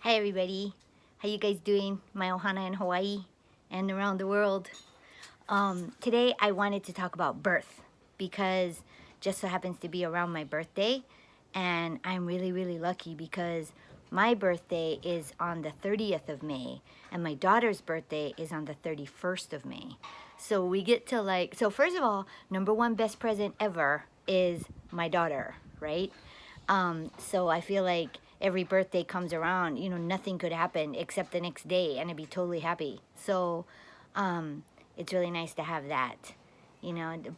Hi everybody, how you guys doing? My Ohana in Hawaii and around the world. Today I wanted to talk about birth because just so happens to be around my birthday, and I'm really lucky because my birthday is on the 30th of May and my daughter's birthday is on the 31st of May. So we get to so first of all, number one best present ever is my daughter, right? So I feel like every birthday comes around, nothing could happen except the next day and I'd be totally happy. So it's really nice to have that.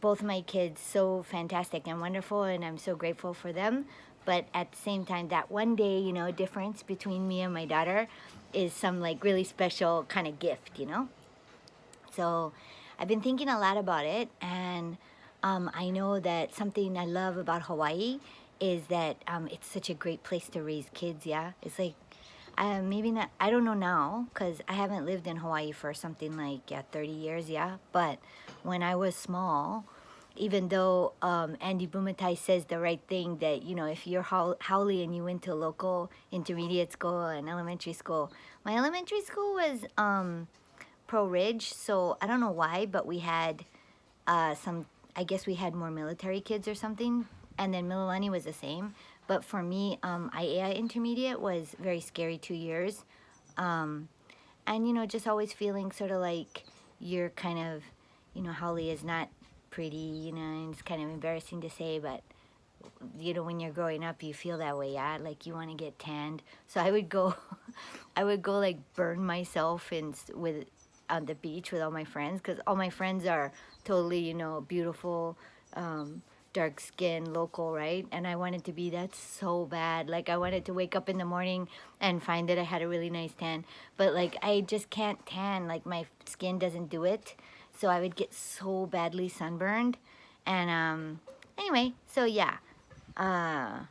Both my kids so fantastic and wonderful, and I'm so grateful for them. But at the same time, that one day, difference between me and my daughter is some like really special kind of gift. So I've been thinking a lot about it, and I know that something I love about Hawaii is that it's such a great place to raise kids. Yeah, it's like maybe not. I don't know now because I haven't lived in Hawaii for something like 30 years. Yeah, but when I was small, even though Andy Bumatai says the right thing that if you're Haole and you went to local intermediate school and elementary school, my elementary school was Pro Ridge, so I don't know why, but we had some, I guess we had more military kids or something, and then Mililani was the same. But for me, IAI Intermediate was very scary 2 years. And, just always feeling sort of like you're kind of, Haole is not pretty, and it's kind of embarrassing to say, but when you're growing up you feel that way, yeah, like you want to get tanned. So I would go I would go like burn myself with on the beach with all my friends, because all my friends are totally beautiful, dark skin, local, right? And I wanted to be that so bad. Like I wanted to wake up in the morning and find that I had a really nice tan, but like I just can't tan, like my skin doesn't do it. So I would get so badly sunburned. And anyway, so yeah, uh,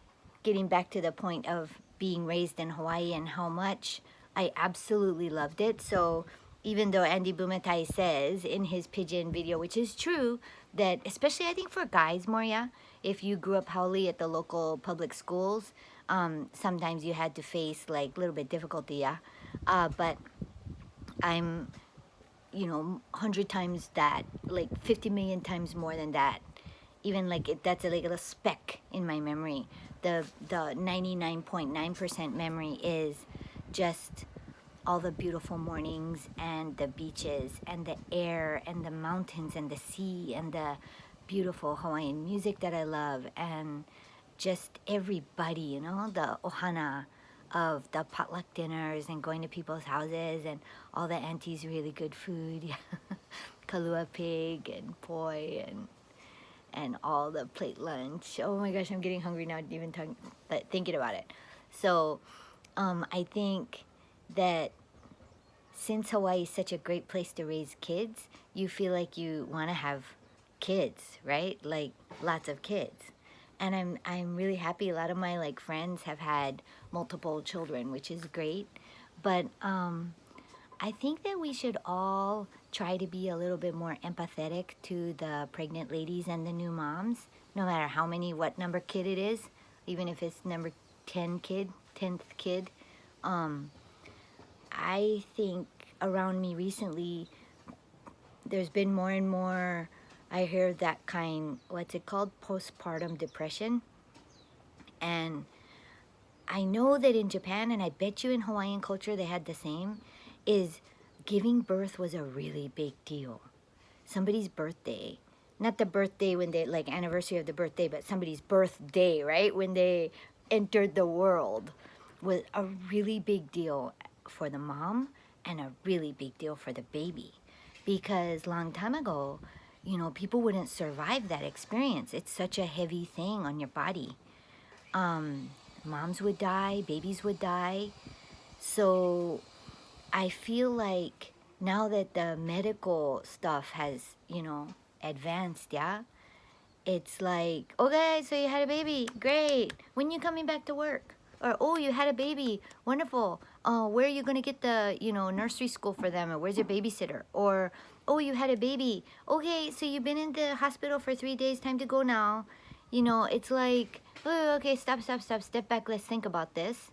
getting back to the point of being raised in Hawaii and how much I absolutely loved it. So even though Andy Bumatai says in his pigeon video, which is true, that especially I think for guys, Moria, if you grew up Haole at the local public schools, sometimes you had to face like a little bit difficulty, yeah. But I'm 100 times that, like 50 million times more than that. Even like that's like a speck in my memory. The 99.9% memory is just all the beautiful mornings and the beaches and the air and the mountains and the sea and the beautiful Hawaiian music that I love, and just everybody, the ohana of the potluck dinners and going to people's houses and all the aunties really good food, kalua pig and poi and all the plate lunch. Oh my gosh, I'm getting hungry now even thinking about it. So I think that since Hawaii is such a great place to raise kids, you feel like you want to have kids, right? Like lots of kids. And I'm really happy. A lot of my like friends have had multiple children, which is great. But I think that we should all try to be a little bit more empathetic to the pregnant ladies and the new moms, no matter how many, what number kid it is, even if it's number 10th kid. I think around me recently, there's been more and more, I hear that kind, what's it called? Postpartum depression. And I know that in Japan, and I bet you in Hawaiian culture they had the same, is giving birth was a really big deal. Somebody's birthday, not the birthday when they, like anniversary of the birthday, but somebody's birthday, right? When they entered the world, was a really big deal for the mom and a really big deal for the baby. Because long time ago, people wouldn't survive that experience. It's such a heavy thing on your body. Moms would die, babies would die. So I feel like now that the medical stuff has, advanced, yeah, it's like, okay, so you had a baby, great. When you coming back to work? Or, oh, you had a baby, wonderful. Oh, where are you gonna get the, nursery school for them? Or where's your babysitter? Or, oh, you had a baby. Okay, so you've been in the hospital for 3 days, time to go now. It's like, oh, okay, stop, step back, let's think about this.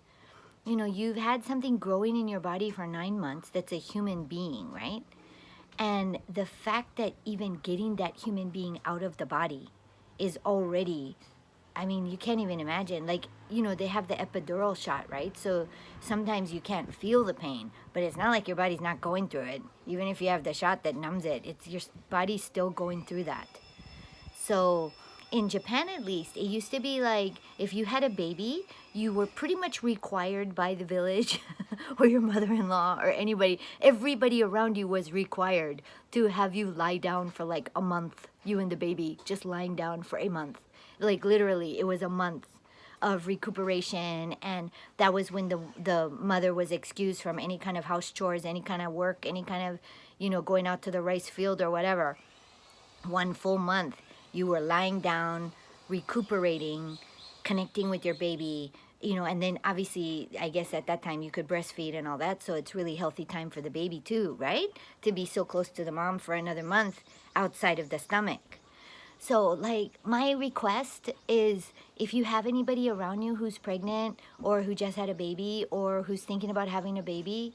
you know, you've had something growing in your body for 9 months that's a human being, right? And the fact that even getting that human being out of the body is already, I mean, you can't even imagine. Like, you know, they have the epidural shot, right? So sometimes you can't feel the pain, but it's not like your body's not going through it. Even if you have the shot that numbs it, it's your body's still going through that. So in Japan, at least, it used to be like if you had a baby, you were pretty much required by the village or your mother-in-law or anybody, everybody around you was required to have you lie down for like a month, you and the baby just lying down for a month. Like literally, it was a month of recuperation, and that was when the mother was excused from any kind of house chores, any kind of work, any kind of, you know, going out to the rice field or whatever. 1 full month you were lying down, recuperating, connecting with your baby, you know, and then obviously, I guess at that time you could breastfeed and all that, so it's really healthy time for the baby too, right? To be so close to the mom for another month outside of the stomach. So, like, my request is if you have anybody around you who's pregnant or who just had a baby or who's thinking about having a baby,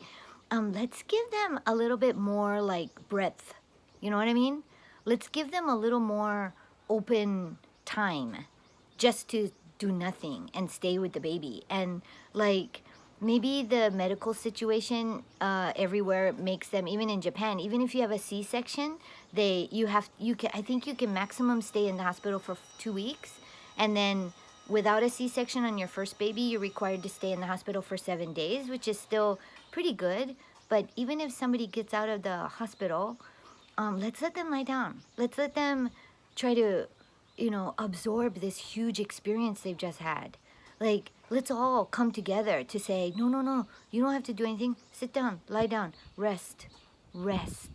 let's give them a little bit more, like, breadth. You know what I mean? Let's give them a little more open time just to do nothing and stay with the baby. And, like, maybe the medical situation everywhere makes them, even in Japan, even if you have a C-section, I think you can maximum stay in the hospital for 2 weeks, and then without a C-section on your first baby, you're required to stay in the hospital for 7 days, which is still pretty good. But even if somebody gets out of the hospital, let's let them lie down. Let's let them try to, you know, absorb this huge experience they've just had. Like, let's all come together to say, no, no, no, you don't have to do anything. Sit down, lie down, rest, rest.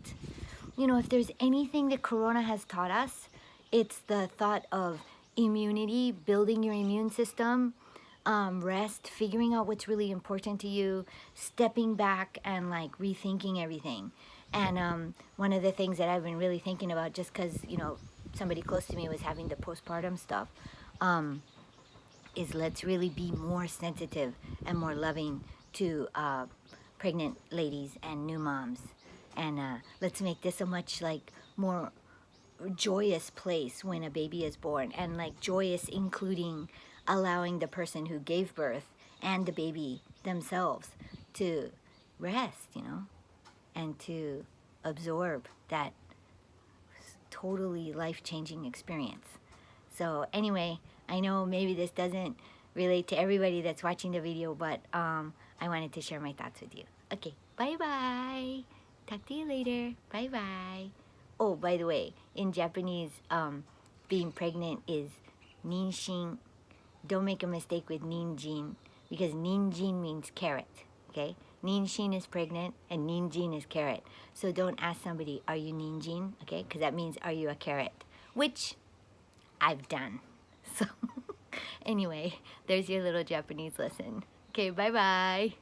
You know, if there's anything that Corona has taught us, it's the thought of immunity, building your immune system, rest, figuring out what's really important to you, stepping back and like rethinking everything. And one of the things that I've been really thinking about, just because, you know, somebody close to me was having the postpartum stuff, is let's really be more sensitive and more loving to pregnant ladies and new moms. And let's make this a much like more joyous place when a baby is born, and like joyous including allowing the person who gave birth and the baby themselves to rest, you know, and to absorb that totally life-changing experience. So anyway, I know maybe this doesn't relate to everybody that's watching the video, but I wanted to share my thoughts with you. Okay, bye-bye. Talk to you later. Bye-bye. Oh, by the way, in Japanese, being pregnant is ninshin. Don't make a mistake with ninjin, because ninjin means carrot, okay? Ninshin is pregnant and ninjin is carrot. So don't ask somebody, are you ninjin? Okay, because that means, are you a carrot? Which I've done. So anyway, there's your little Japanese lesson. Okay, bye-bye.